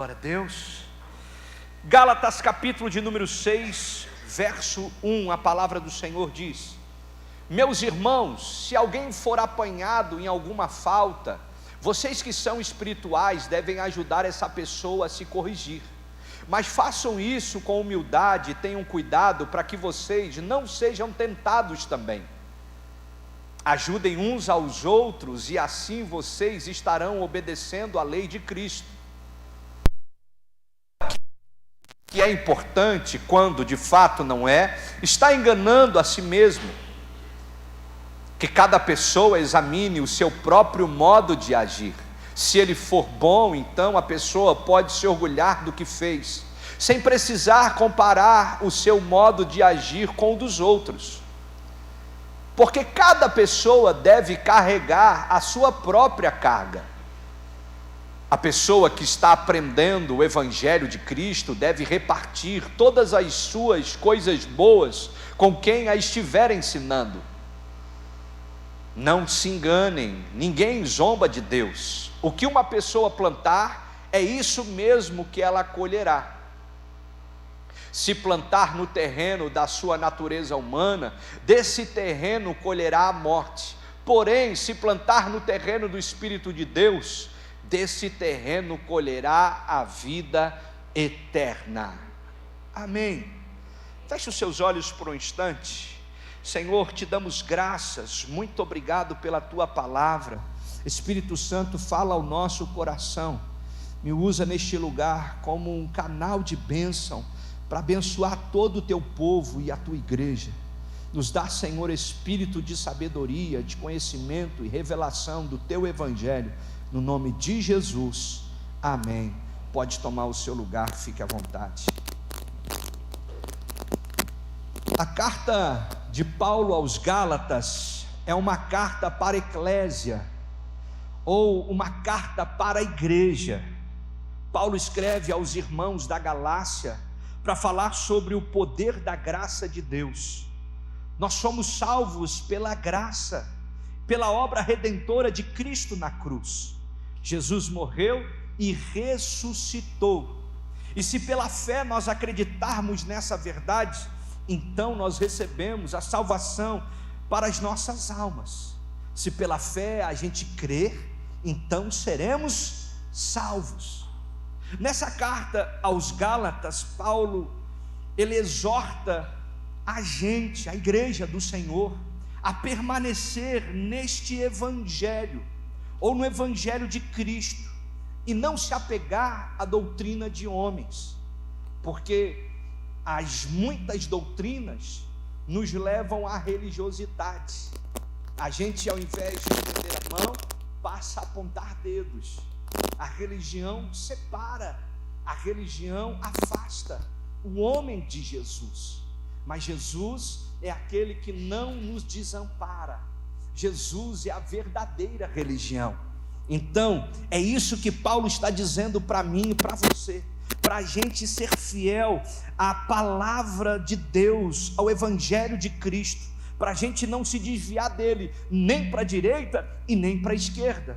Glória a Deus. Gálatas capítulo de número 6, verso 1, a palavra do Senhor diz: meus irmãos, se alguém for apanhado em alguma falta, vocês que são espirituais devem ajudar essa pessoa a se corrigir, mas façam isso com humildade e tenham cuidado para que vocês não sejam tentados também. Ajudem uns aos outros e assim vocês estarão obedecendo à lei de Cristo. Que é importante, quando de fato não é, está enganando a si mesmo. Que cada pessoa examine o seu próprio modo de agir. Se ele for bom, então a pessoa pode se orgulhar do que fez, sem precisar comparar o seu modo de agir com o dos outros. Porque cada pessoa deve carregar a sua própria carga. A pessoa que está aprendendo o Evangelho de Cristo deve repartir todas as suas coisas boas com quem a estiver ensinando. Não se enganem, ninguém zomba de Deus. O que uma pessoa plantar, é isso mesmo que ela colherá. Se plantar no terreno da sua natureza humana, desse terreno colherá a morte. Porém, se plantar no terreno do Espírito de Deus, desse terreno colherá a vida eterna. Amém. Feche os seus olhos por um instante. Senhor, te damos graças, muito obrigado pela tua palavra. Espírito Santo, fala ao nosso coração, me usa neste lugar como um canal de bênção, para abençoar todo o teu povo e a tua igreja. Nos dá, Senhor, espírito de sabedoria, de conhecimento e revelação do teu Evangelho, no nome de Jesus, amém. Pode tomar o seu lugar, fique à vontade. A carta de Paulo aos Gálatas é uma carta para a eclésia, ou uma carta para a igreja. Paulo escreve aos irmãos da Galácia para falar sobre o poder da graça de Deus. Nós somos salvos pela graça, pela obra redentora de Cristo na cruz. Jesus morreu e ressuscitou, e se pela fé nós acreditarmos nessa verdade, então nós recebemos a salvação para as nossas almas. Se pela fé a gente crer, então seremos salvos. Nessa carta aos Gálatas, Paulo, ele exorta a gente, a igreja do Senhor, a permanecer neste Evangelho, ou no Evangelho de Cristo, e não se apegar à doutrina de homens, porque as muitas doutrinas nos levam à religiosidade. A gente, ao invés de estender a mão, passa a apontar dedos. A religião separa, a religião afasta o homem de Jesus, mas Jesus é aquele que não nos desampara. Jesus é a verdadeira religião. Então, é isso que Paulo está dizendo para mim e para você, para a gente ser fiel à palavra de Deus, ao Evangelho de Cristo, para a gente não se desviar dele, nem para a direita e nem para a esquerda.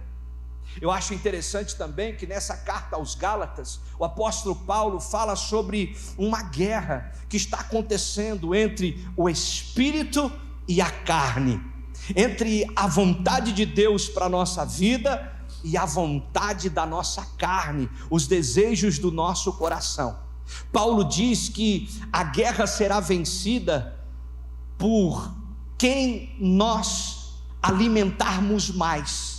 Eu acho interessante também que nessa carta aos Gálatas, o apóstolo Paulo fala sobre uma guerra que está acontecendo entre o Espírito e a carne, entre a vontade de Deus para a nossa vida e a vontade da nossa carne, os desejos do nosso coração. Paulo diz que a guerra será vencida por quem nós alimentarmos mais.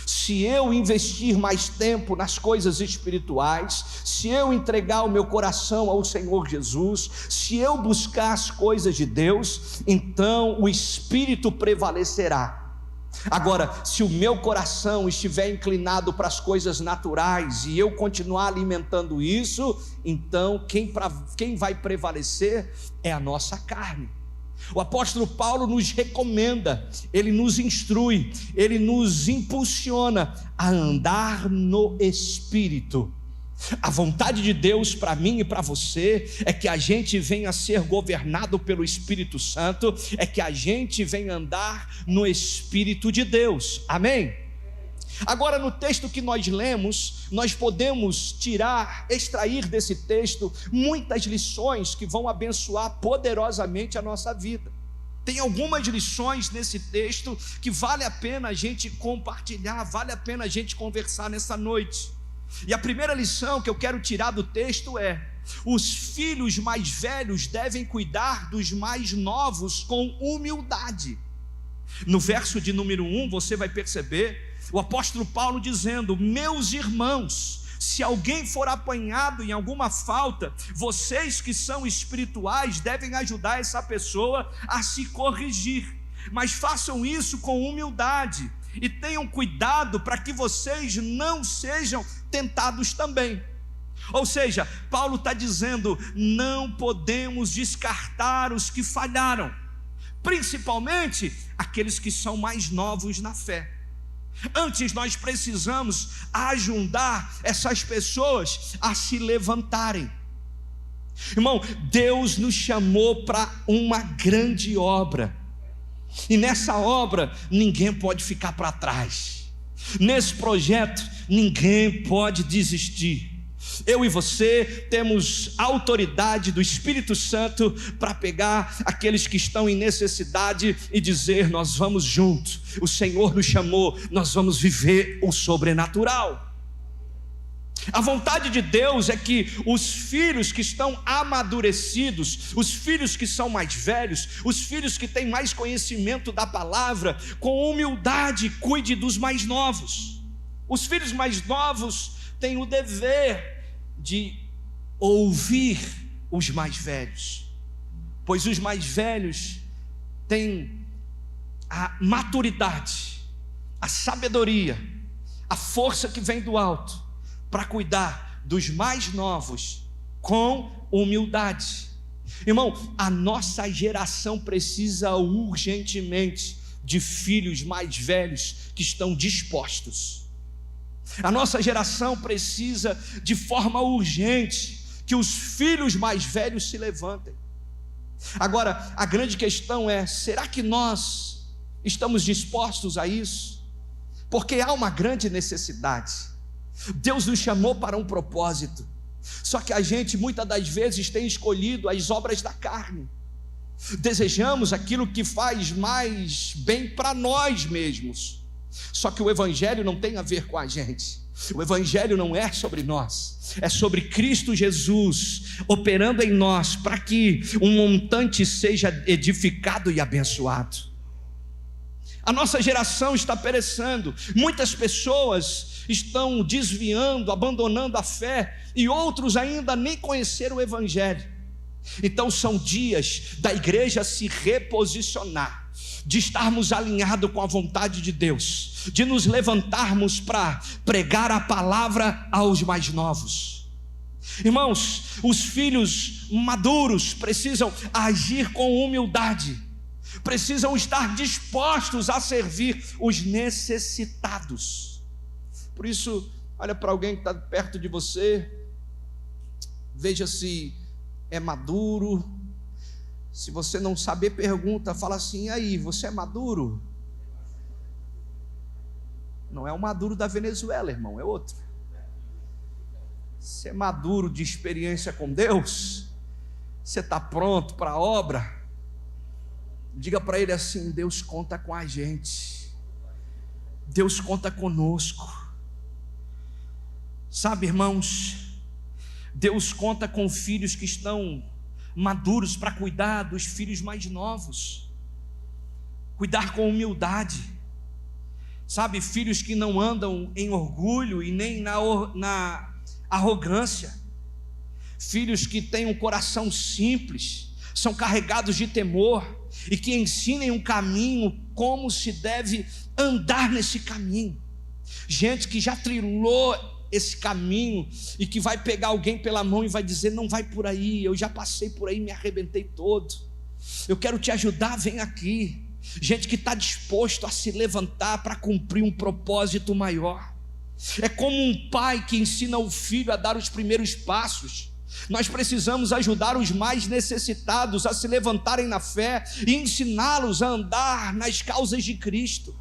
Se eu investir mais tempo nas coisas espirituais, se eu entregar o meu coração ao Senhor Jesus, se eu buscar as coisas de Deus, então o Espírito prevalecerá. Agora, se o meu coração estiver inclinado para as coisas naturais e eu continuar alimentando isso, então quem vai prevalecer é a nossa carne. O apóstolo Paulo nos recomenda, ele nos instrui, ele nos impulsiona a andar no Espírito. A vontade de Deus para mim e para você é que a gente venha a ser governado pelo Espírito Santo, é que a gente venha andar no Espírito de Deus, amém? Agora, no texto que nós lemos, nós podemos extrair desse texto muitas lições que vão abençoar poderosamente a nossa vida. Tem algumas lições nesse texto que vale a pena a gente compartilhar, vale a pena a gente conversar nessa noite. E a primeira lição que eu quero tirar do texto é: os filhos mais velhos devem cuidar dos mais novos com humildade. No verso de número 1, você vai perceber o apóstolo Paulo dizendo: meus irmãos, se alguém for apanhado em alguma falta, vocês que são espirituais devem ajudar essa pessoa a se corrigir, mas façam isso com humildade e tenham cuidado para que vocês não sejam tentados também. Ou seja, Paulo está dizendo: não podemos descartar os que falharam, principalmente aqueles que são mais novos na fé. Antes nós precisamos ajudar essas pessoas a se levantarem. Irmão, Deus nos chamou para uma grande obra, e nessa obra ninguém pode ficar para trás. Nesse projeto ninguém pode desistir. Eu e você temos autoridade do Espírito Santo para pegar aqueles que estão em necessidade e dizer: nós vamos juntos, o Senhor nos chamou, nós vamos viver o sobrenatural. A vontade de Deus é que os filhos que estão amadurecidos, os filhos que são mais velhos, os filhos que têm mais conhecimento da palavra, com humildade cuide dos mais novos. Os filhos mais novos têm o dever de ouvir os mais velhos, pois os mais velhos têm a maturidade, a sabedoria, a força que vem do alto para cuidar dos mais novos com humildade. Irmão, a nossa geração precisa urgentemente de filhos mais velhos que estão dispostos. A nossa geração precisa de forma urgente que os filhos mais velhos se levantem. Agora, a grande questão é: será que nós estamos dispostos a isso? Porque há uma grande necessidade. Deus nos chamou para um propósito, só que a gente muitas das vezes tem escolhido as obras da carne. Desejamos aquilo que faz mais bem para nós mesmos. Só que o Evangelho não tem a ver com a gente. O Evangelho não é sobre nós, é sobre Cristo Jesus operando em nós para que um montante seja edificado e abençoado. A nossa geração está perecendo, muitas pessoas estão desviando, abandonando a fé, e outros ainda nem conheceram o Evangelho. Então são dias da igreja se reposicionar, de estarmos alinhados com a vontade de Deus, de nos levantarmos para pregar a palavra aos mais novos. Irmãos, os filhos maduros precisam agir com humildade, precisam estar dispostos a servir os necessitados. Por isso, olha para alguém que está perto de você, veja se é maduro. Se você não saber, pergunta, fala assim: e aí, você é maduro? Não é o maduro da Venezuela, irmão, é outro. Você é maduro de experiência com Deus? Você está pronto para a obra? Diga para ele assim: Deus conta com a gente, Deus conta conosco. Sabe, irmãos, Deus conta com filhos que estão maduros para cuidar dos filhos mais novos, cuidar com humildade. Sabe, filhos que não andam em orgulho e nem na arrogância, filhos que têm um coração simples, são carregados de temor e que ensinem um caminho, como se deve andar nesse caminho. Gente que já trilhou esse caminho e que vai pegar alguém pela mão e vai dizer: não vai por aí, eu já passei por aí, me arrebentei todo, eu quero te ajudar, vem aqui. Gente que está disposto a se levantar para cumprir um propósito maior. É como um pai que ensina o filho a dar os primeiros passos. Nós precisamos ajudar os mais necessitados a se levantarem na fé e ensiná-los a andar nas causas de Cristo.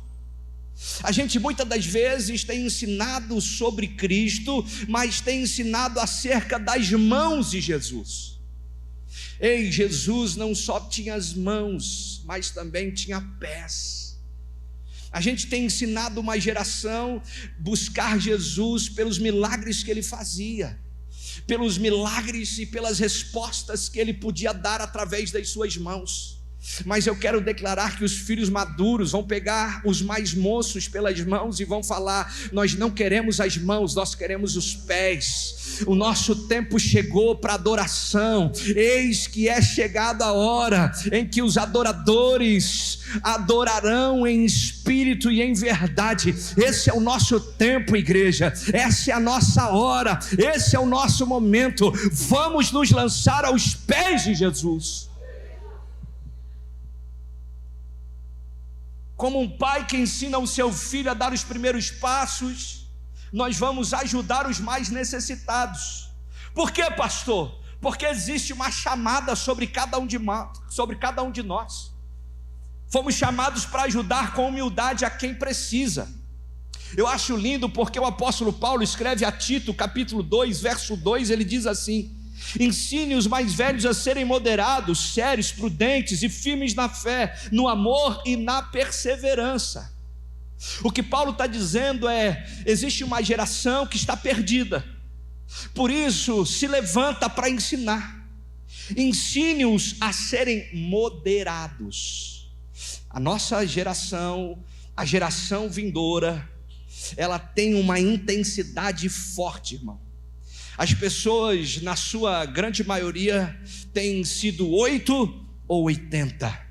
A gente muitas das vezes tem ensinado sobre Cristo, mas tem ensinado acerca das mãos de Jesus. Ei, Jesus não só tinha as mãos, mas também tinha pés. A gente tem ensinado uma geração buscar Jesus pelos milagres que ele fazia, pelos milagres e pelas respostas que ele podia dar através das suas mãos. Mas eu quero declarar que os filhos maduros vão pegar os mais moços pelas mãos e vão falar: nós não queremos as mãos, nós queremos os pés. O nosso tempo chegou para adoração. Eis que é chegada a hora em que os adoradores adorarão em espírito e em verdade. Esse é o nosso tempo, igreja. Essa é a nossa hora. Esse é o nosso momento. Vamos nos lançar aos pés de Jesus. Como um pai que ensina o seu filho a dar os primeiros passos, nós vamos ajudar os mais necessitados. Por quê, pastor? Porque existe uma chamada sobre cada um de nós. Fomos chamados para ajudar com humildade a quem precisa. Eu acho lindo porque o apóstolo Paulo escreve a Tito, capítulo 2, verso 2, ele diz assim: ensine os mais velhos a serem moderados, sérios, prudentes e firmes na fé, no amor e na perseverança. O que Paulo está dizendo é: existe uma geração que está perdida, por isso se levanta para ensinar. Ensine-os a serem moderados. A nossa geração, a geração vindoura, ela tem uma intensidade forte, irmão. As pessoas, na sua grande maioria, têm sido 8 ou 80.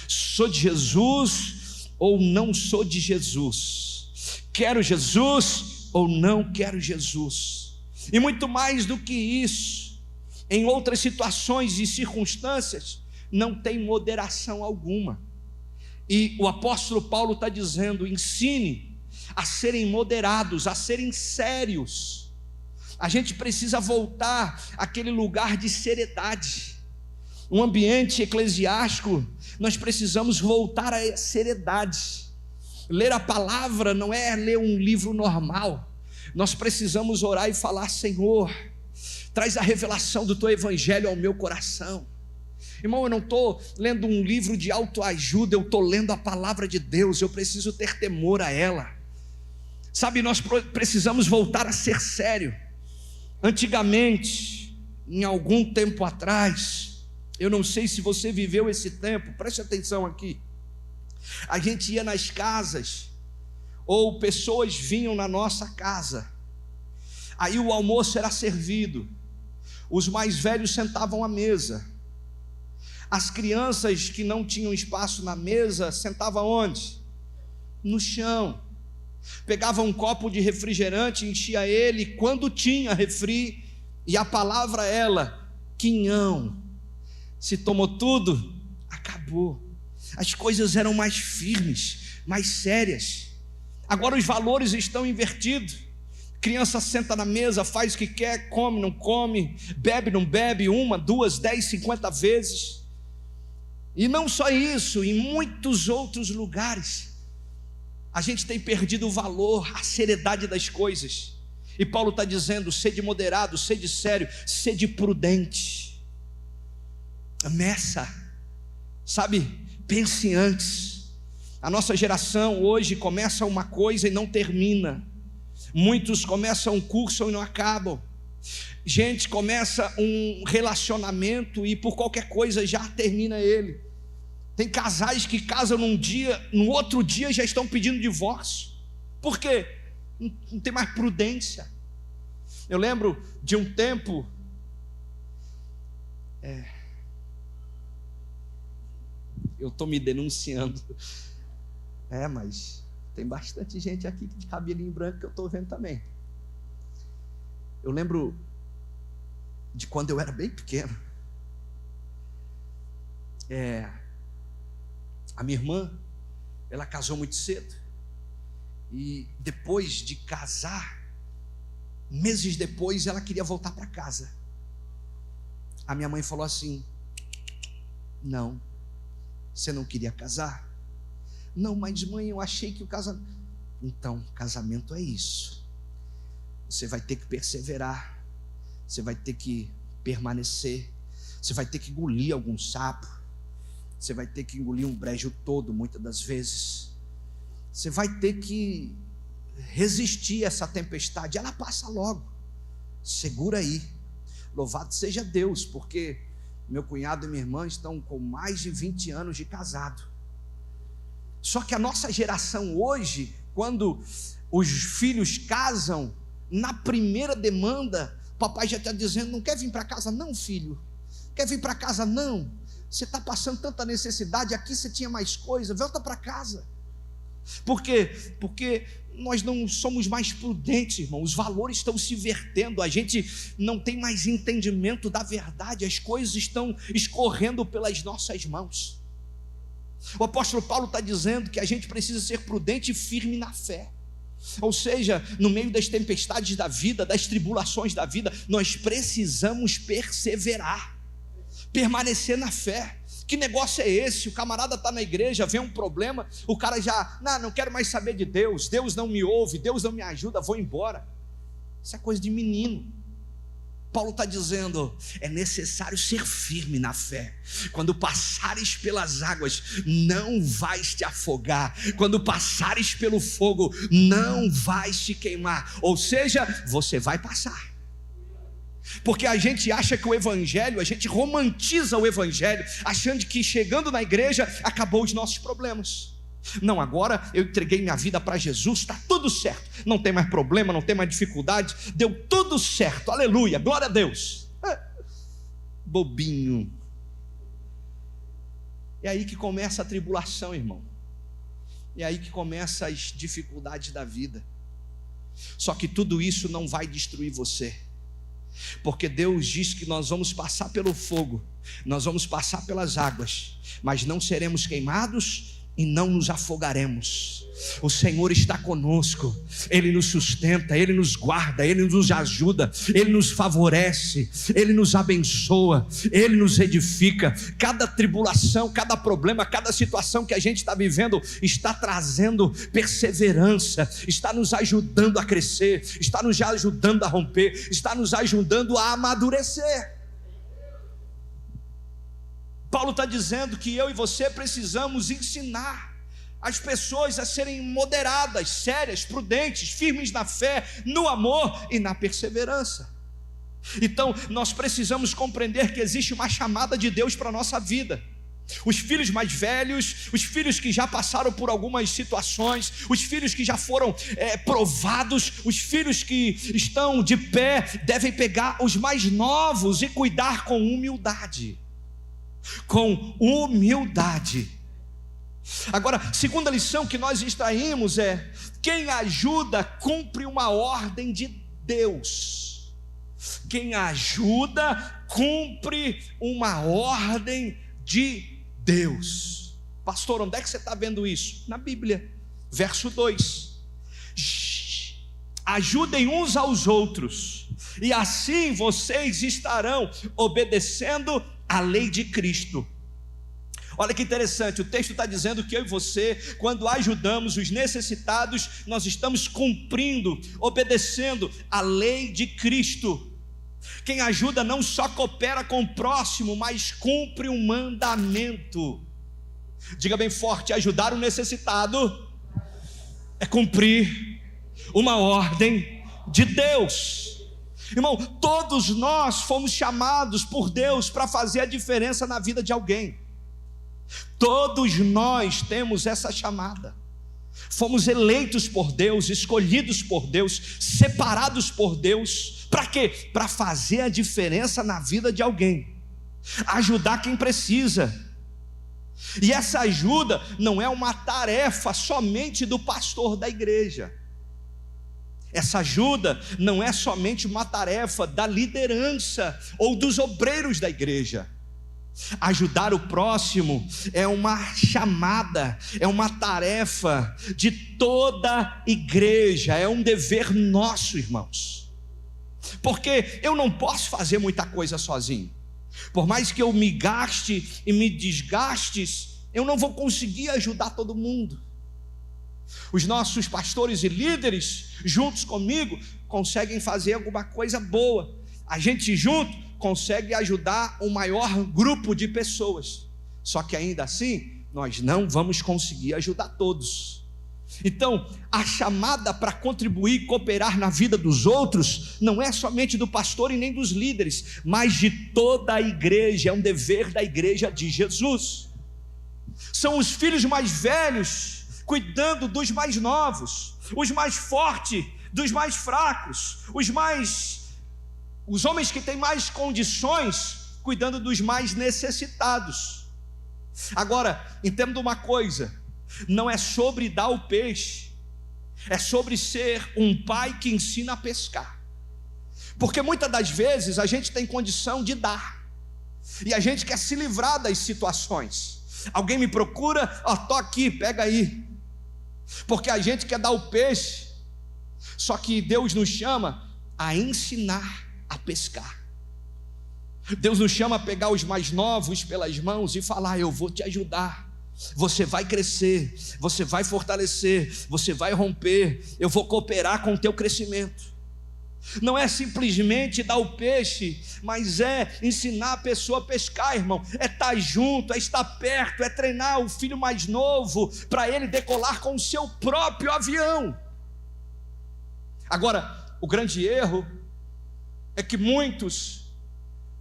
Sou de Jesus ou não sou de Jesus? Quero Jesus ou não quero Jesus? E muito mais do que isso, em outras situações e circunstâncias, não tem moderação alguma. E o apóstolo Paulo está dizendo: ensine a serem moderados, a serem sérios. A gente precisa voltar àquele lugar de seriedade. Um ambiente eclesiástico, nós precisamos voltar à seriedade. Ler a palavra não é ler um livro normal. Nós precisamos orar e falar: Senhor, traz a revelação do teu evangelho ao meu coração. Irmão, eu não estou lendo um livro de autoajuda, eu estou lendo a palavra de Deus. Eu preciso ter temor a ela. Sabe, nós precisamos voltar a ser sério. Antigamente, em algum tempo atrás, eu não sei se você viveu esse tempo, preste atenção aqui. A gente ia nas casas, ou pessoas vinham na nossa casa, aí o almoço era servido, os mais velhos sentavam à mesa, as crianças que não tinham espaço na mesa sentavam onde? No chão. Pegava um copo de refrigerante, enchia ele, quando tinha refri, e a palavra ela, quinhão. Se tomou tudo, acabou. As coisas eram mais firmes, mais sérias. Agora os valores estão invertidos. Criança senta na mesa, faz o que quer, come, não come, bebe, não bebe, 1, 2, 10, 50 vezes. E não só isso, em muitos outros lugares a gente tem perdido o valor, a seriedade das coisas. E Paulo está dizendo: sede moderado, sede sério, sede prudente. Meça, sabe, pense antes. A nossa geração hoje começa uma coisa e não termina. Muitos começam um curso e não acabam. Gente começa um relacionamento e por qualquer coisa já termina ele. Tem casais que casam num dia, no outro dia já estão pedindo divórcio. Por quê? Não tem mais prudência. Eu lembro de um tempo, eu estou me denunciando. Mas tem bastante gente aqui de cabelinho branco que eu estou vendo também. Eu lembro de quando eu era bem pequeno. A minha irmã, ela casou muito cedo. E depois de casar, meses depois, ela queria voltar para casa. A minha mãe falou assim: não, você não queria casar? Não, mas mãe, eu achei que o casamento... Então, casamento é isso. Você vai ter que perseverar, você vai ter que permanecer, você vai ter que engolir algum sapo, você vai ter que engolir um brejo todo, muitas das vezes. Você vai ter que resistir a essa tempestade, ela passa logo. Segura aí. Louvado seja Deus, porque meu cunhado e minha irmã estão com mais de 20 anos de casado. Só que a nossa geração hoje, quando os filhos casam, na primeira demanda, o papai já está dizendo: não quer vir para casa não, filho? Quer vir para casa não? Você está passando tanta necessidade, aqui você tinha mais coisa, volta para casa. Por quê? Porque nós não somos mais prudentes, irmão. Os valores estão se invertendo, a gente não tem mais entendimento da verdade, as coisas estão escorrendo pelas nossas mãos. O apóstolo Paulo está dizendo que a gente precisa ser prudente e firme na fé. Ou seja, no meio das tempestades da vida, das tribulações da vida, nós precisamos perseverar, permanecer na fé. Que negócio é esse? O camarada está na igreja, vem um problema, o cara já, não quero mais saber de Deus, Deus não me ouve, Deus não me ajuda, vou embora. Isso é coisa de menino. Paulo está dizendo: é necessário ser firme na fé. Quando passares pelas águas, não vais te afogar. Quando passares pelo fogo, não vais te queimar. Ou seja, você vai passar. Porque a gente acha que o evangelho, a gente romantiza o evangelho, achando que chegando na igreja acabou os nossos problemas. Não, agora eu entreguei minha vida para Jesus, está tudo certo, não tem mais problema, não tem mais dificuldade, deu tudo certo, aleluia, glória a Deus. Bobinho. É aí que começa a tribulação, irmão. É aí que começam as dificuldades da vida. Só que tudo isso não vai destruir você, porque Deus diz que nós vamos passar pelo fogo, nós vamos passar pelas águas, mas não seremos queimados e não nos afogaremos. O Senhor está conosco, Ele nos sustenta, Ele nos guarda, Ele nos ajuda, Ele nos favorece, Ele nos abençoa, Ele nos edifica. Cada tribulação, cada problema, cada situação que a gente está vivendo está trazendo perseverança, está nos ajudando a crescer, está nos ajudando a romper, está nos ajudando a amadurecer. Paulo está dizendo que eu e você precisamos ensinar as pessoas a serem moderadas, sérias, prudentes, firmes na fé, no amor e na perseverança. Então nós precisamos compreender que existe uma chamada de Deus para a nossa vida. Os filhos mais velhos, os filhos que já passaram por algumas situações, os filhos que já foram provados, os filhos que estão de pé, devem pegar os mais novos e cuidar com humildade. Com humildade. Agora, segunda lição que nós extraímos é: quem ajuda cumpre uma ordem de Deus. Quem ajuda cumpre uma ordem de Deus. Pastor, onde é que você está vendo isso? Na Bíblia, verso 2: ajudem uns aos outros, e assim vocês estarão obedecendo a lei de Cristo. Olha que interessante, o texto está dizendo que eu e você, quando ajudamos os necessitados, nós estamos cumprindo, obedecendo a lei de Cristo. Quem ajuda não só coopera com o próximo, mas cumpre um mandamento. Diga bem forte: ajudar o necessitado é cumprir uma ordem de Deus. Irmão, todos nós fomos chamados por Deus para fazer a diferença na vida de alguém. Todos nós temos essa chamada. Fomos eleitos por Deus, escolhidos por Deus, separados por Deus. Para quê? Para fazer a diferença na vida de alguém, ajudar quem precisa. E essa ajuda não é uma tarefa somente do pastor da igreja. Essa ajuda não é somente uma tarefa da liderança ou dos obreiros da igreja. Ajudar o próximo é uma chamada, é uma tarefa de toda igreja, é um dever nosso, irmãos. Porque eu não posso fazer muita coisa sozinho. Por mais que eu me gaste e me desgaste eu não vou conseguir ajudar todo mundo. Os nossos pastores e líderes, juntos comigo, conseguem fazer alguma coisa boa. A gente junto consegue ajudar um maior grupo de pessoas. Só que ainda assim, nós não vamos conseguir ajudar todos. Então, a chamada para contribuir e cooperar na vida dos outros não é somente do pastor e nem dos líderes, mas de toda a igreja. É um dever da igreja de Jesus. São os filhos mais velhos cuidando dos mais novos, os mais fortes dos mais fracos, os homens que têm mais condições cuidando dos mais necessitados. Agora, entenda uma coisa: não é sobre dar o peixe, é sobre ser um pai que ensina a pescar. Porque muitas das vezes a gente tem condição de dar, e a gente quer se livrar das situações. Alguém me procura, tô aqui, pega aí. Porque a gente quer dar o peixe, só que Deus nos chama a ensinar a pescar. Deus nos chama a pegar os mais novos pelas mãos e falar: eu vou te ajudar, você vai crescer, você vai fortalecer, você vai romper, eu vou cooperar com o teu crescimento. Não é simplesmente dar o peixe, mas é ensinar a pessoa a pescar, irmão. É estar junto, é estar perto, é treinar o filho mais novo para ele decolar com o seu próprio avião. Agora, o grande erro é que muitos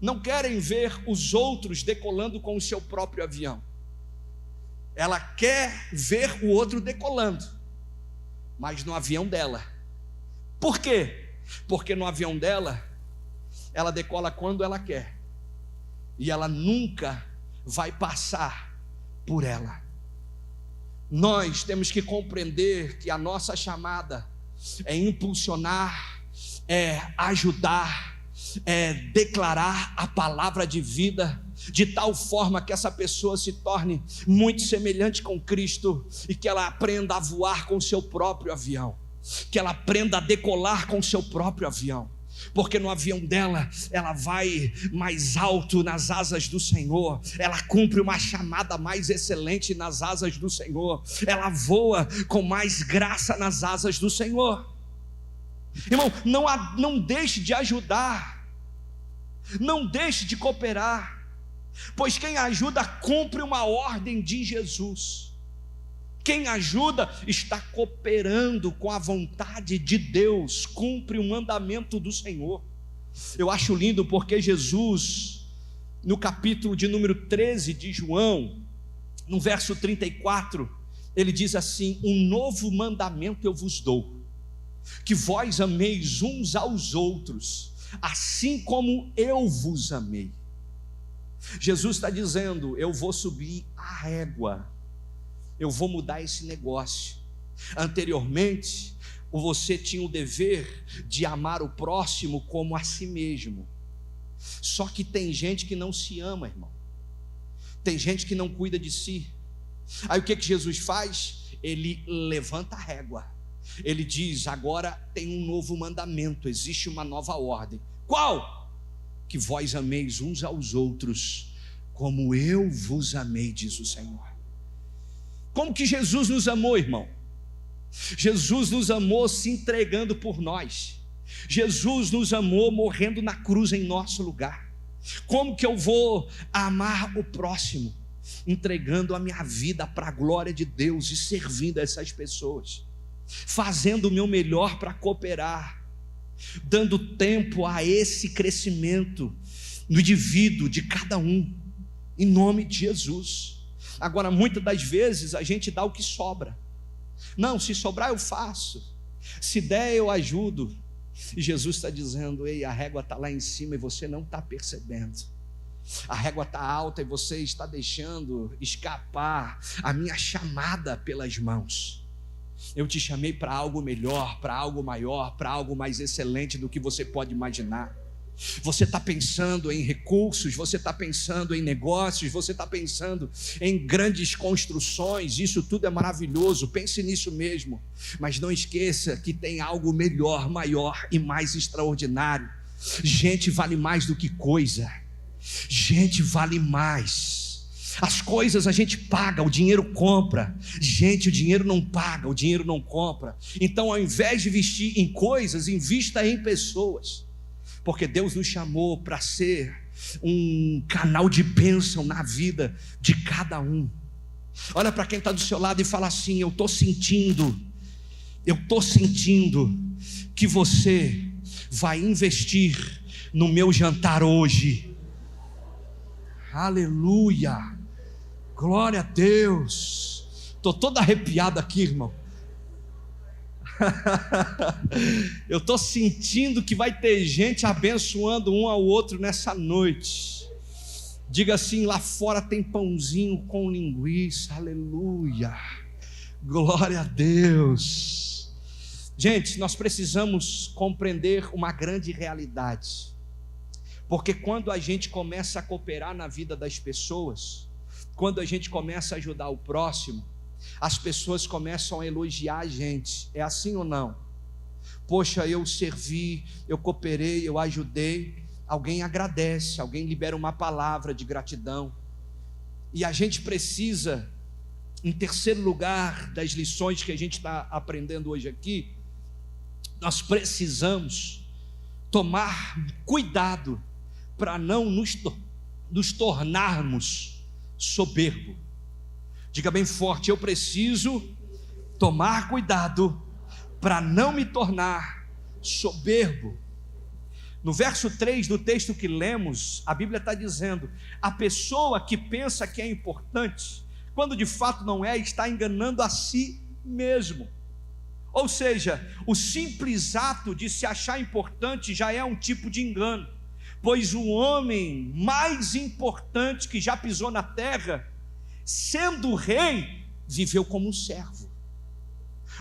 não querem ver os outros decolando com o seu próprio avião. Ela quer ver o outro decolando, mas no avião dela. Por quê? Porque no avião dela, ela decola quando ela quer, e ela nunca vai passar por ela. Nós temos que compreender que a nossa chamada é impulsionar, é ajudar, é declarar a palavra de vida, de tal forma que essa pessoa se torne muito semelhante com Cristo, e que ela aprenda a voar com o seu próprio avião, que ela aprenda a decolar com o seu próprio avião. Porque no avião dela, ela vai mais alto nas asas do Senhor, ela cumpre uma chamada mais excelente nas asas do Senhor, ela voa com mais graça nas asas do Senhor. Irmão, não deixe de ajudar, não deixe de cooperar, pois quem ajuda cumpre uma ordem de Jesus. Quem ajuda está cooperando com a vontade de Deus, cumpre o mandamento do Senhor. Eu acho lindo porque Jesus, no capítulo de número 13 de João, no verso 34, ele diz assim: um novo mandamento eu vos dou, que vós ameis uns aos outros, assim como eu vos amei. Jesus está dizendo: eu vou subir a régua, eu vou mudar esse negócio. Anteriormente, você tinha o dever de amar o próximo como a si mesmo. Só que tem gente que não se ama, irmão. Tem gente que não cuida de si. Aí o que Jesus faz? Ele levanta a régua. Ele diz: agora tem um novo mandamento, existe uma nova ordem. Qual? Que vós ameis uns aos outros como eu vos amei, diz o Senhor. Como que Jesus nos amou, irmão? Jesus nos amou se entregando por nós. Jesus nos amou morrendo na cruz em nosso lugar. Como que eu vou amar o próximo? Entregando a minha vida para a glória de Deus e servindo essas pessoas, fazendo o meu melhor para cooperar, dando tempo a esse crescimento no indivíduo de cada um, em nome de Jesus. Agora, muitas das vezes a gente dá o que sobra. Não, se sobrar eu faço, se der eu ajudo. E Jesus está dizendo: ei, a régua está lá em cima e você não está percebendo. A régua está alta e você está deixando escapar a minha chamada pelas mãos. Eu te chamei para algo melhor, para algo maior, para algo mais excelente do que você pode imaginar. Você está pensando em recursos, você está pensando em negócios, você está pensando em grandes construções. Isso tudo é maravilhoso, pense nisso mesmo, mas não esqueça que tem algo melhor, maior e mais extraordinário. Gente vale mais do que coisa, gente vale mais. As coisas a gente paga, o dinheiro compra. Gente, o dinheiro não paga, o dinheiro não compra. Então, ao invés de investir em coisas, invista em pessoas. Porque Deus nos chamou para ser um canal de bênção na vida de cada um. Olha para quem está do seu lado e fala assim: eu estou sentindo que você vai investir no meu jantar hoje. Aleluia, glória a Deus. Estou todo arrepiado aqui, irmão. Eu estou sentindo que vai ter gente abençoando um ao outro nessa noite. Diga assim: lá fora tem pãozinho com linguiça. Aleluia, glória a Deus. Gente, nós precisamos compreender uma grande realidade. Porque quando a gente começa a cooperar na vida das pessoas, quando a gente começa a ajudar o próximo, as pessoas começam a elogiar a gente. É assim ou não? Poxa, eu servi, eu cooperei, eu ajudei. Alguém agradece, alguém libera uma palavra de gratidão. E a gente precisa, em terceiro lugar das lições que a gente está aprendendo hoje aqui, nós precisamos tomar cuidado para não nos tornarmos soberbo. Diga bem forte: eu preciso tomar cuidado para não me tornar soberbo. No verso 3 do texto que lemos, a Bíblia está dizendo: a pessoa que pensa que é importante, quando de fato não é, está enganando a si mesmo. Ou seja, o simples ato de se achar importante já é um tipo de engano, pois o homem mais importante que já pisou na terra, sendo rei, viveu como um servo.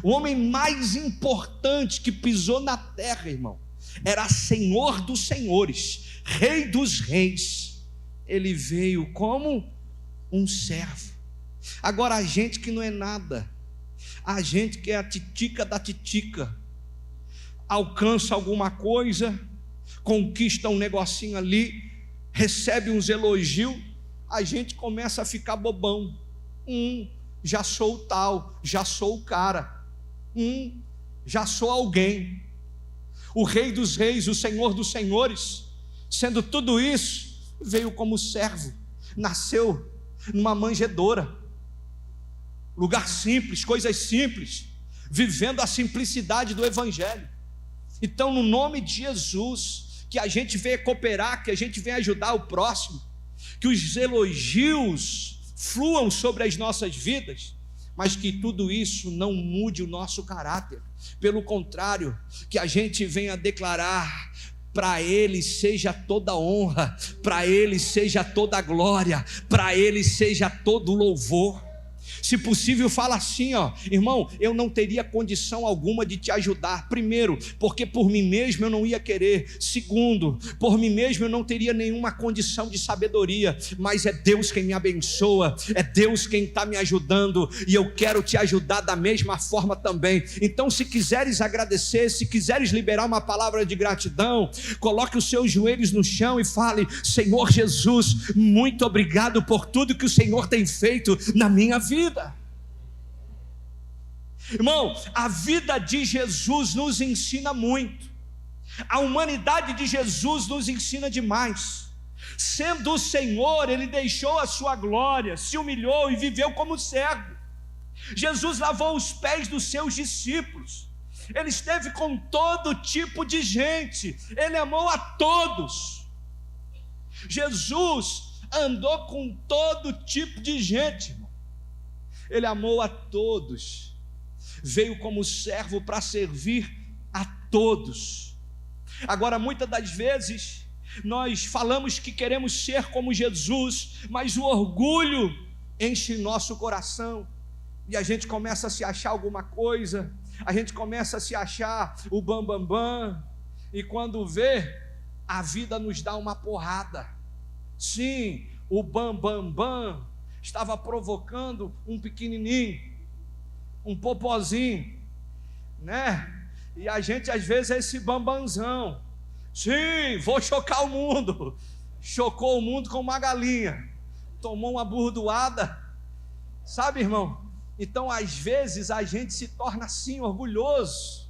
O homem mais importante que pisou na terra, irmão, era Senhor dos senhores, Rei dos reis. Ele veio como um servo. Agora, a gente que não é nada, a gente que é a titica da titica, alcança alguma coisa, conquista um negocinho ali, recebe uns elogios, a gente começa a ficar bobão. Já sou o tal, já sou o cara, já sou alguém. O Rei dos reis, o Senhor dos senhores, sendo tudo isso, veio como servo, nasceu numa manjedoura, lugar simples, coisas simples, vivendo a simplicidade do Evangelho. Então, no nome de Jesus, que a gente venha cooperar, que a gente venha ajudar o próximo, que os elogios fluam sobre as nossas vidas, mas que tudo isso não mude o nosso caráter. Pelo contrário, que a gente venha declarar: para Ele seja toda honra, para Ele seja toda glória, para Ele seja todo louvor. Se possível, fala assim, irmão, eu não teria condição alguma de te ajudar. Primeiro, porque por mim mesmo eu não ia querer. Segundo, por mim mesmo eu não teria nenhuma condição de sabedoria, mas é Deus quem me abençoa, é Deus quem está me ajudando, e eu quero te ajudar da mesma forma também. Então, se quiseres agradecer, se quiseres liberar uma palavra de gratidão, coloque os seus joelhos no chão e fale: Senhor Jesus, muito obrigado por tudo que o Senhor tem feito na minha vida. Irmão, a vida de Jesus nos ensina muito, a humanidade de Jesus nos ensina demais. Sendo o Senhor, Ele deixou a sua glória, se humilhou e viveu como servo. Jesus lavou os pés dos seus discípulos, Ele esteve com todo tipo de gente, Ele amou a todos. Jesus andou com todo tipo de gente, irmão. Ele amou a todos, veio como servo para servir a todos. Agora, muitas das vezes, nós falamos que queremos ser como Jesus, mas o orgulho enche nosso coração, e a gente começa a se achar alguma coisa, a gente começa a se achar o bambambam, e quando vê, a vida nos dá uma porrada. Sim, o bambambam estava provocando um pequenininho, um popozinho, né? E a gente às vezes é esse bambanzão. Sim, vou chocar o mundo. Chocou o mundo com uma galinha. tomou uma burdoada, sabe, irmão? Então, às vezes, a gente se torna assim, orgulhoso,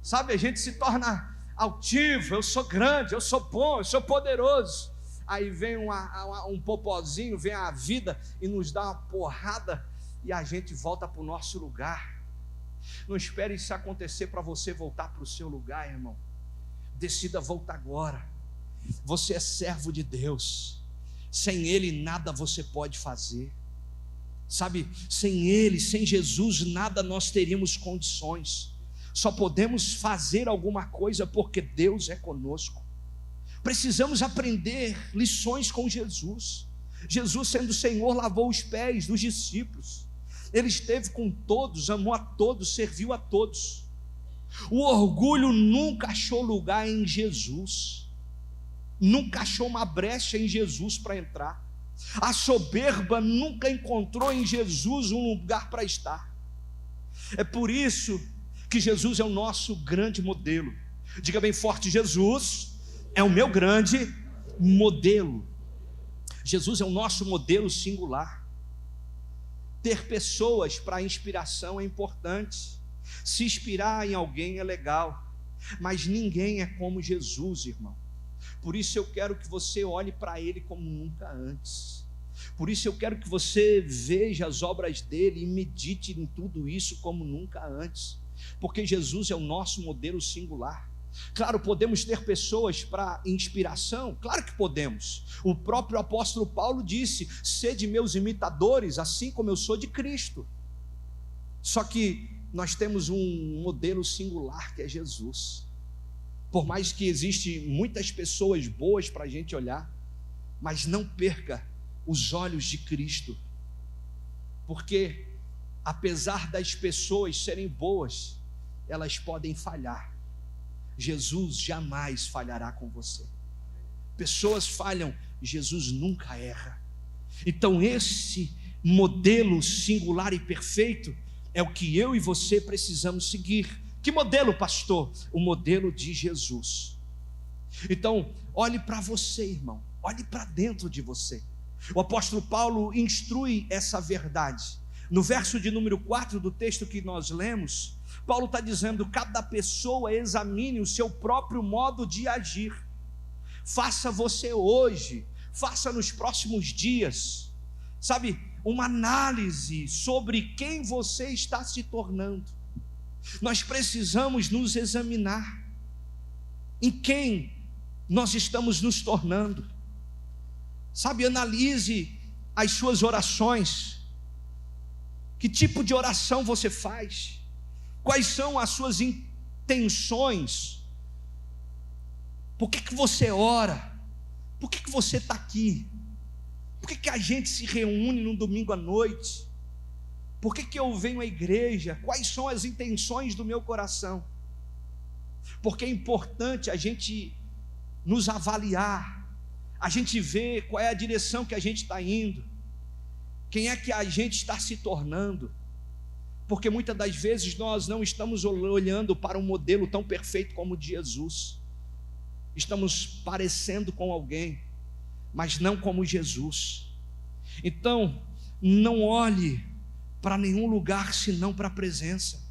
sabe? A gente se torna altivo, eu sou grande, eu sou bom, eu sou poderoso. Aí vem um popozinho, vem a vida e nos dá uma porrada e a gente volta para o nosso lugar. Não espere isso acontecer para você voltar para o seu lugar, irmão. Decida voltar agora. Você é servo de Deus. Sem Ele nada você pode fazer. Sabe, sem Ele, sem Jesus, nada nós teríamos condições. Só podemos fazer alguma coisa porque Deus é conosco. Precisamos aprender lições com Jesus. Jesus, sendo Senhor, lavou os pés dos discípulos. Ele esteve com todos, amou a todos, serviu a todos. O orgulho nunca achou lugar em Jesus. Nunca achou uma brecha em Jesus para entrar. A soberba nunca encontrou em Jesus um lugar para estar. É por isso que Jesus é o nosso grande modelo. Diga bem forte: Jesus é o meu grande modelo. Jesus é o nosso modelo singular. Ter pessoas para inspiração é importante. Se inspirar em alguém é legal, mas ninguém é como Jesus, irmão. Por isso eu quero que você olhe para Ele como nunca antes. Por isso eu quero que você veja as obras dele e medite em tudo isso como nunca antes. Porque Jesus é o nosso modelo singular. Claro, podemos ter pessoas para inspiração, claro que podemos. O próprio apóstolo Paulo disse: sede meus imitadores, assim como eu sou de Cristo. Só que nós temos um modelo singular que é Jesus. Por mais que existem muitas pessoas boas para a gente olhar, mas não perca os olhos de Cristo, porque apesar das pessoas serem boas, elas podem falhar. Jesus jamais falhará com você. Pessoas falham, Jesus nunca erra. Então esse modelo singular e perfeito é o que eu e você precisamos seguir. Que modelo, pastor? O modelo de Jesus. Então, olhe para você, irmão, olhe para dentro de você. O apóstolo Paulo instrui essa verdade. No verso de número 4 do texto que nós lemos, Paulo está dizendo: cada pessoa examine o seu próprio modo de agir. Faça você hoje, faça nos próximos dias, sabe, uma análise sobre quem você está se tornando. Nós precisamos nos examinar em quem nós estamos nos tornando. Sabe, analise as suas orações. Que tipo de oração você faz? Quais são as suas intenções? Por que você ora? Por que você está aqui? Por que a gente se reúne num domingo à noite? Por que eu venho à igreja? Quais são as intenções do meu coração? Porque é importante a gente nos avaliar, a gente ver qual é a direção que a gente está indo, quem é que a gente está se tornando. Porque muitas das vezes nós não estamos olhando para um modelo tão perfeito como o de Jesus. Estamos parecendo com alguém, mas não como Jesus. Então, não olhe para nenhum lugar senão para a presença.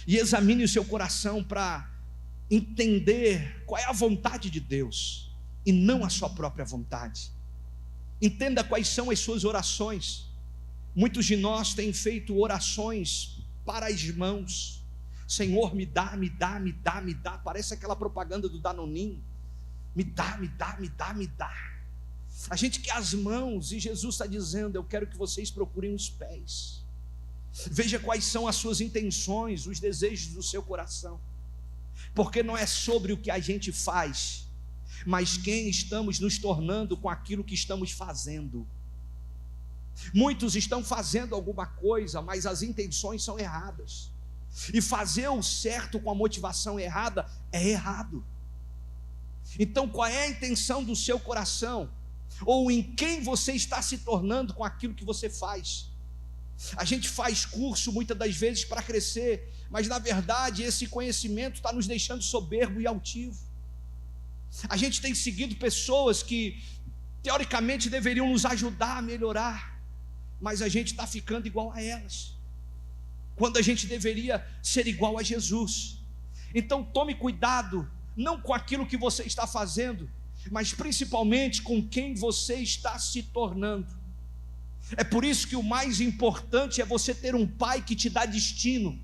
E examine o seu coração para entender qual é a vontade de Deus e não a sua própria vontade. Entenda quais são as suas orações. Muitos de nós têm feito orações para as mãos. Senhor, me dá, me dá, me dá, me dá. Parece aquela propaganda do Danoninho. Me dá, me dá, me dá, me dá. A gente quer as mãos, e Jesus está dizendo: eu quero que vocês procurem os pés. Veja quais são as suas intenções, os desejos do seu coração. Porque não é sobre o que a gente faz, mas quem estamos nos tornando com aquilo que estamos fazendo. Muitos estão fazendo alguma coisa, mas as intenções são erradas. E fazer o certo com a motivação errada é errado. Então, qual é a intenção do seu coração? Ou em quem você está se tornando com aquilo que você faz? A gente faz curso muitas das vezes para crescer, mas na verdade esse conhecimento está nos deixando soberbo e altivo. A gente tem seguido pessoas que teoricamente deveriam nos ajudar a melhorar, mas a gente está ficando igual a elas, quando a gente deveria ser igual a Jesus. Então tome cuidado, não com aquilo que você está fazendo, mas principalmente com quem você está se tornando. É por isso que o mais importante é você ter um pai que te dá destino,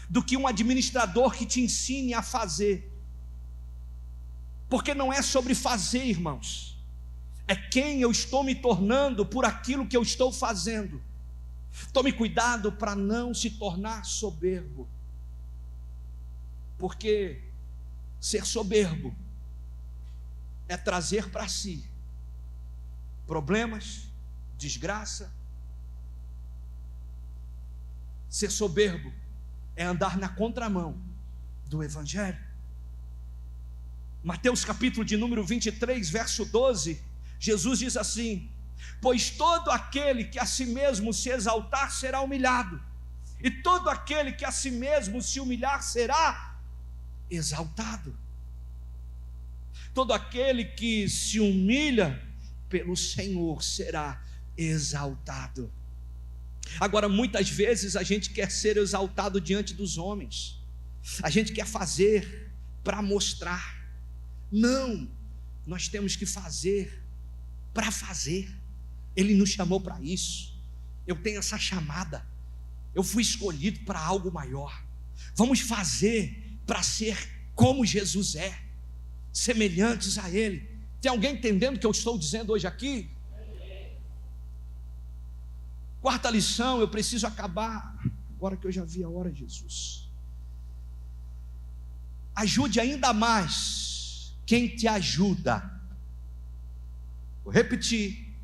do que um administrador que te ensine a fazer. Porque não é sobre fazer, irmãos, é quem eu estou me tornando por aquilo que eu estou fazendo. Tome cuidado para não se tornar soberbo, porque ser soberbo é trazer para si problemas, desgraça. Ser soberbo é andar na contramão do Evangelho. Mateus capítulo de número 23, verso 12, Jesus diz assim: pois todo aquele que a si mesmo se exaltar será humilhado, e todo aquele que a si mesmo se humilhar será exaltado. Todo aquele que se humilha pelo Senhor será exaltado. Agora, muitas vezes a gente quer ser exaltado diante dos homens, a gente quer fazer para mostrar. Não, nós temos que fazer para fazer. Ele nos chamou para isso. Eu tenho essa chamada, eu fui escolhido para algo maior. Vamos fazer para ser como Jesus é, semelhantes a Ele. Tem alguém entendendo o que eu estou dizendo hoje aqui? Quarta lição, eu preciso acabar, agora que eu já vi a hora, Jesus. Ajude ainda mais quem te ajuda. Vou repetir: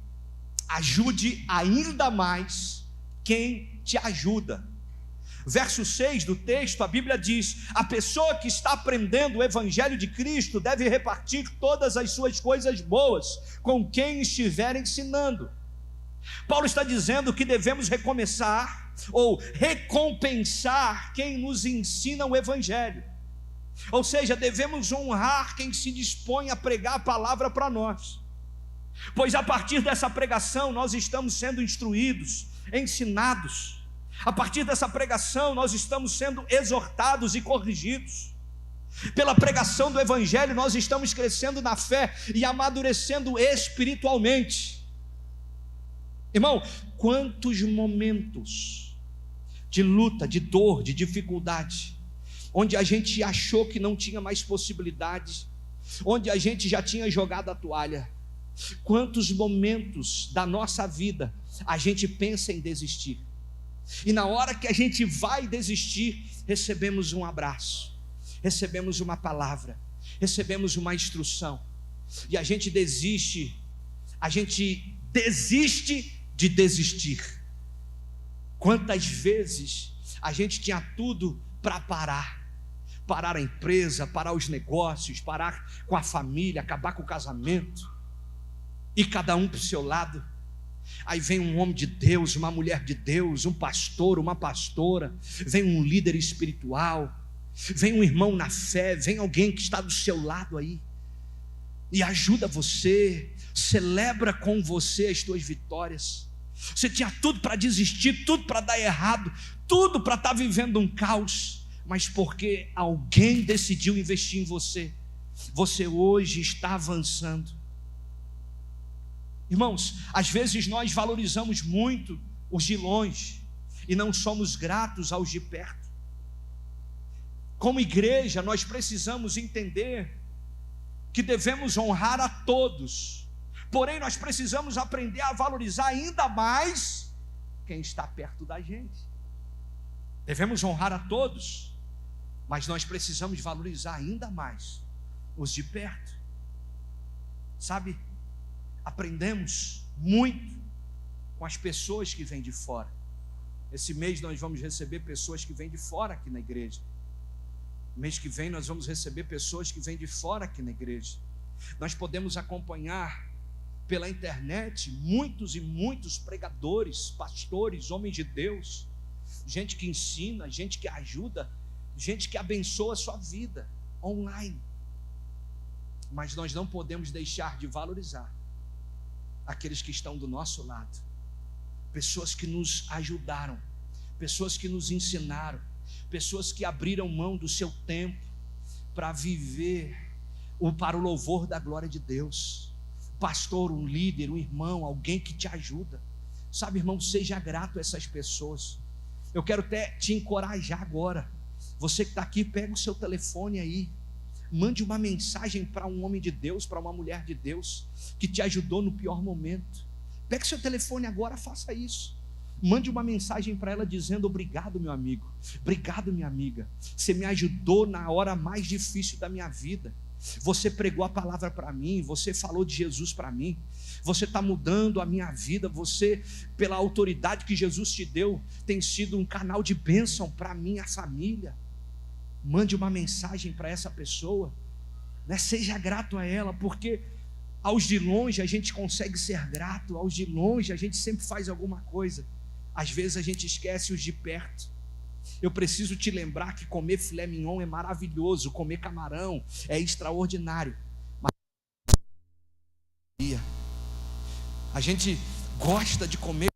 ajude ainda mais quem te ajuda. Verso 6 do texto, a Bíblia diz: a pessoa que está aprendendo o Evangelho de Cristo deve repartir todas as suas coisas boas com quem estiver ensinando. Paulo está dizendo que devemos recomeçar ou recompensar quem nos ensina o Evangelho. Ou seja, devemos honrar quem se dispõe a pregar a palavra para nós, pois a partir dessa pregação nós estamos sendo instruídos, ensinados. A partir dessa pregação nós estamos sendo exortados e corrigidos. Pela pregação do Evangelho nós estamos crescendo na fé e amadurecendo espiritualmente. Irmão, quantos momentos de luta, de dor, de dificuldade, onde a gente achou que não tinha mais possibilidades, onde a gente já tinha jogado a toalha. Quantos momentos da nossa vida a gente pensa em desistir, e na hora que a gente vai desistir, recebemos um abraço, recebemos uma palavra, recebemos uma instrução, e a gente desiste de desistir. Quantas vezes a gente tinha tudo para parar a empresa, parar os negócios, parar com a família, acabar com o casamento, e cada um para o seu lado. Aí vem um homem de Deus, uma mulher de Deus, um pastor, uma pastora, vem um líder espiritual, vem um irmão na fé, vem alguém que está do seu lado aí e ajuda você, celebra com você as tuas vitórias. Você tinha tudo para desistir, tudo para dar errado, tudo para estar vivendo um caos, mas porque alguém decidiu investir em você, você hoje está avançando. Irmãos, às vezes nós valorizamos muito os de longe e não somos gratos aos de perto. Como igreja, nós precisamos entender que devemos honrar a todos, porém nós precisamos aprender a valorizar ainda mais quem está perto da gente. Devemos honrar a todos, mas nós precisamos valorizar ainda mais os de perto. Sabe, aprendemos muito com as pessoas que vêm de fora. Esse mês nós vamos receber pessoas que vêm de fora aqui na igreja. Mês que vem nós vamos receber pessoas que vêm de fora aqui na igreja. Nós podemos acompanhar pela internet muitos e muitos pregadores, pastores, homens de Deus, gente que ensina, gente que ajuda, gente que abençoa a sua vida online. Mas nós não podemos deixar de valorizar aqueles que estão do nosso lado, pessoas que nos ajudaram, pessoas que nos ensinaram, pessoas que abriram mão do seu tempo para viver para o louvor da glória de Deus. Pastor, um líder, um irmão, alguém que te ajuda. Sabe, irmão, seja grato a essas pessoas. Eu quero até te encorajar agora. Você que está aqui, pega o seu telefone aí, mande uma mensagem para um homem de Deus, para uma mulher de Deus que te ajudou no pior momento. Pegue seu telefone agora, faça isso. Mande uma mensagem para ela dizendo: obrigado, meu amigo, obrigado, minha amiga, você me ajudou na hora mais difícil da minha vida. Você pregou a palavra para mim, você falou de Jesus para mim, você está mudando a minha vida, você, pela autoridade que Jesus te deu, tem sido um canal de bênção para a minha família. Mande uma mensagem para essa pessoa, né? Seja grato a ela, porque aos de longe a gente consegue ser grato, aos de longe a gente sempre faz alguma coisa, às vezes a gente esquece os de perto. Eu preciso te lembrar que comer filé mignon é maravilhoso, comer camarão é extraordinário, mas a gente gosta de comer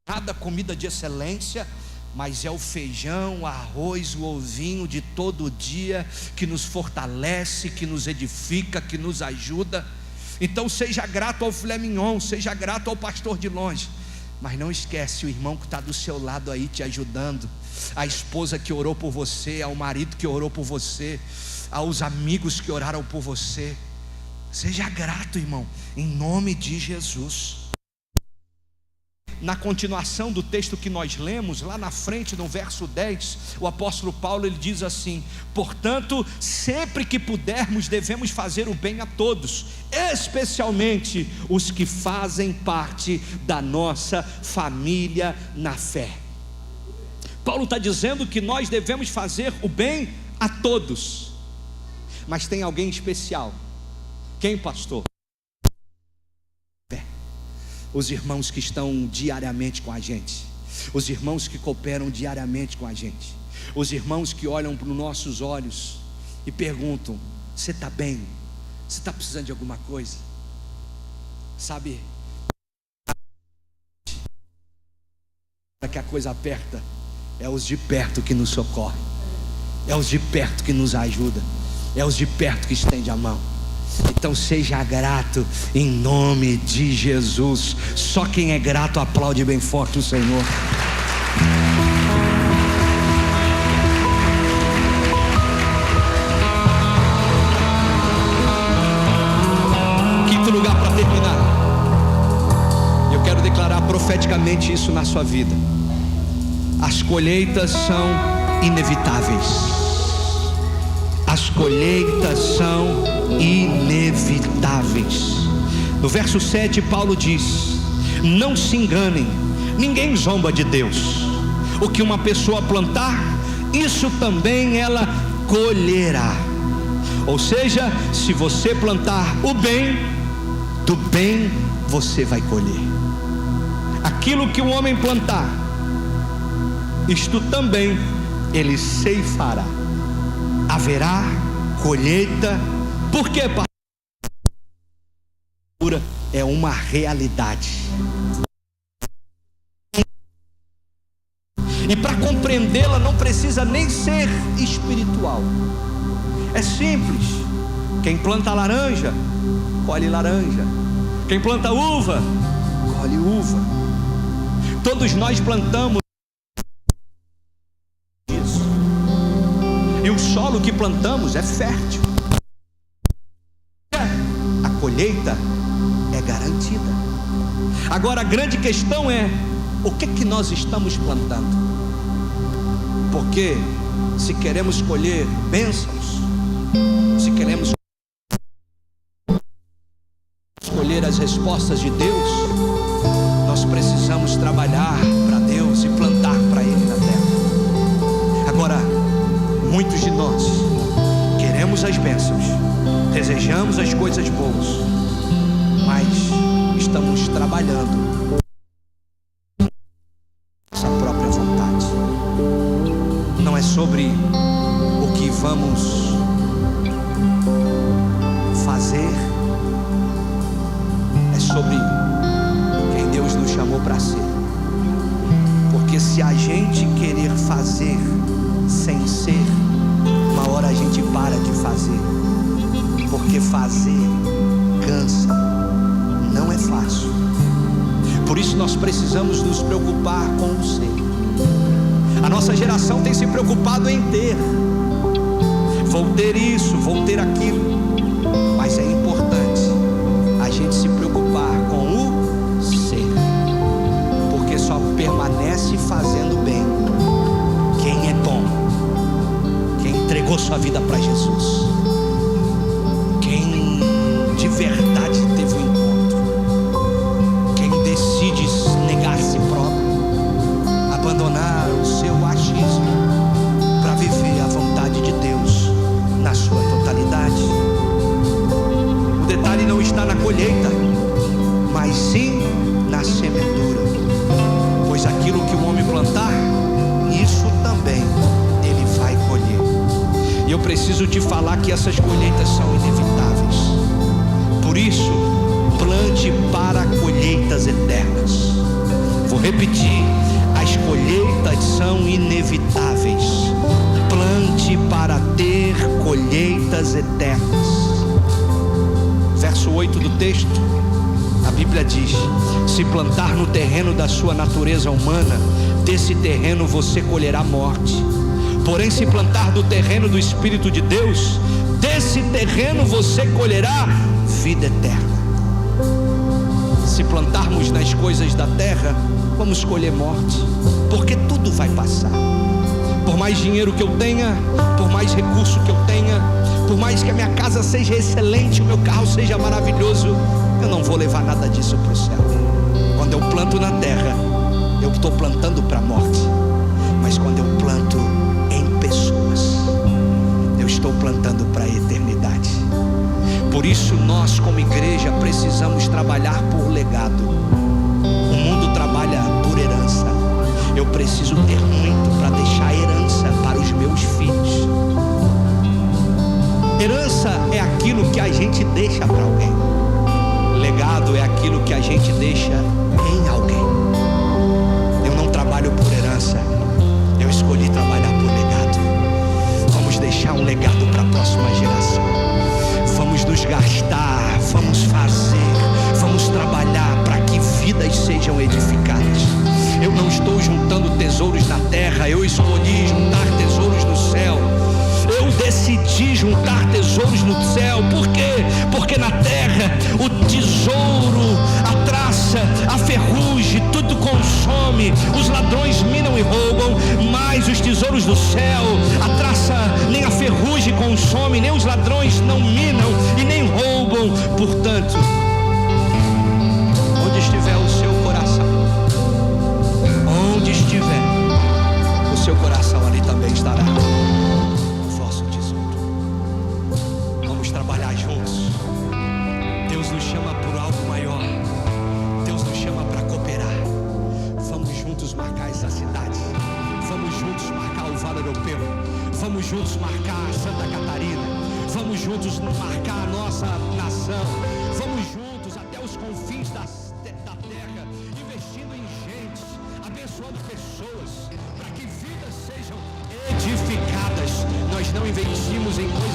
cada comida de excelência, mas é o feijão, o arroz, o ovinho de todo dia que nos fortalece, que nos edifica, que nos ajuda. Então seja grato ao filé mignon, seja grato ao pastor de longe, mas não esquece o irmão que está do seu lado aí te ajudando, a esposa que orou por você, ao marido que orou por você, aos amigos que oraram por você. Seja grato, irmão, em nome de Jesus. Na continuação do texto que nós lemos, lá na frente, no verso 10, o apóstolo Paulo ele diz assim: portanto, sempre que pudermos, devemos fazer o bem a todos, especialmente os que fazem parte da nossa família na fé. Paulo está dizendo que nós devemos fazer o bem a todos, mas tem alguém especial. Quem, pastor? Os irmãos que estão diariamente com a gente, os irmãos que cooperam diariamente com a gente, os irmãos que olham para os nossos olhos e perguntam: você está bem? Você está precisando de alguma coisa? Sabe, que a coisa aperta, é os de perto que nos socorrem, é os de perto que nos ajuda, é os de perto que estende a mão. Então seja grato em nome de Jesus. Só quem é grato aplaude bem forte o Senhor. Quinto lugar para terminar, eu quero declarar profeticamente isso na sua vida: as colheitas são inevitáveis. As colheitas são inevitáveis. No verso 7, Paulo diz: não se enganem, ninguém zomba de Deus. O que uma pessoa plantar, isso também ela colherá. Ou seja, se você plantar o bem, do bem você vai colher. Aquilo que o homem plantar, isto também ele ceifará. Haverá colheita. Por quê, pastor? É uma realidade. E para compreendê-la não precisa nem ser espiritual. É simples. Quem planta laranja, colhe laranja. Quem planta uva, colhe uva. Todos nós plantamos isso. E o solo que plantamos é fértil. A colheita é garantida. Agora a grande questão é: o que nós estamos plantando? Porque se queremos colher bênçãos, se queremos escolher as respostas de Deus, nós precisamos trabalhar para Deus e plantar para Ele na terra. Agora, muitos de nós queremos as bênçãos, desejamos as coisas boas, mas estamos trabalhando nossa própria vontade. Não é sobre o que vamos fazer, fazer sem ser, uma hora a gente para de fazer, porque fazer cansa, não é fácil. Por isso nós precisamos nos preocupar com o ser. A nossa geração tem se preocupado em ter. Vou ter isso, vou ter aquilo. Mas é importante a gente se preocupar com o ser, porque só permanece fazendo bem quem é bom, quem entregou sua vida para Jesus, quem de verdade teve um encontro, quem decide negar a si próprio, abandonar o seu achismo para viver a vontade de Deus na sua totalidade. O detalhe não está na colheita, mas sim na semeadura, pois aquilo que o homem plantar, isso também ele vai colher. E eu preciso te falar que essas colheitas são inevitáveis. Por isso, plante para colheitas eternas. Vou repetir: as colheitas são inevitáveis. Plante para ter colheitas eternas. Verso 8 do texto, a Bíblia diz: se plantar no terreno da sua natureza humana, desse terreno você colherá morte. Porém, se plantar no terreno do Espírito de Deus, desse terreno você colherá vida eterna. Se plantarmos nas coisas da terra, vamos colher morte, porque tudo vai passar. Por mais dinheiro que eu tenha, por mais recurso que eu tenha, por mais que a minha casa seja excelente, o meu carro seja maravilhoso, eu não vou levar nada disso para o céu. Quando eu planto na terra, eu estou plantando para a morte. Mas quando eu planto em pessoas, eu estou plantando para a eternidade. Por isso nós como igreja precisamos trabalhar por legado. O mundo trabalha por herança. Eu preciso ter muito para deixar herança para os meus filhos. Herança é aquilo que a gente deixa para alguém. Legado é aquilo que a gente deixa em alguém. Eu não trabalho por herança, eu escolhi trabalhar por legado. Vamos deixar um legado para a próxima geração. Vamos nos gastar, vamos fazer, vamos trabalhar para que vidas sejam edificadas. Eu não estou juntando tesouros na terra, eu escolhi juntar tesouros no céu. Eu decidi juntar tesouros no céu. Por quê? Porque na terra o tesouro, a traça, a ferrugem, tudo consome. Os ladrões minam e roubam, mas os tesouros do céu, a traça nem a ferrugem consome, nem os ladrões não minam e nem roubam. Portanto, onde estiver o seu coração, onde estiver o seu coração, ali também estará o vosso tesouro. Vamos trabalhar juntos. Deus nos chama por algo maior. Deus nos chama para cooperar. Vamos juntos marcar essa cidade. Vamos juntos marcar o Vale Europeu. Vamos juntos marcar Santa Catarina. Vamos juntos marcar a nossa nação. Vamos juntos até os confins da terra, investindo em gente, abençoando pessoas, para que vidas sejam edificadas. Nós não investimos em coisas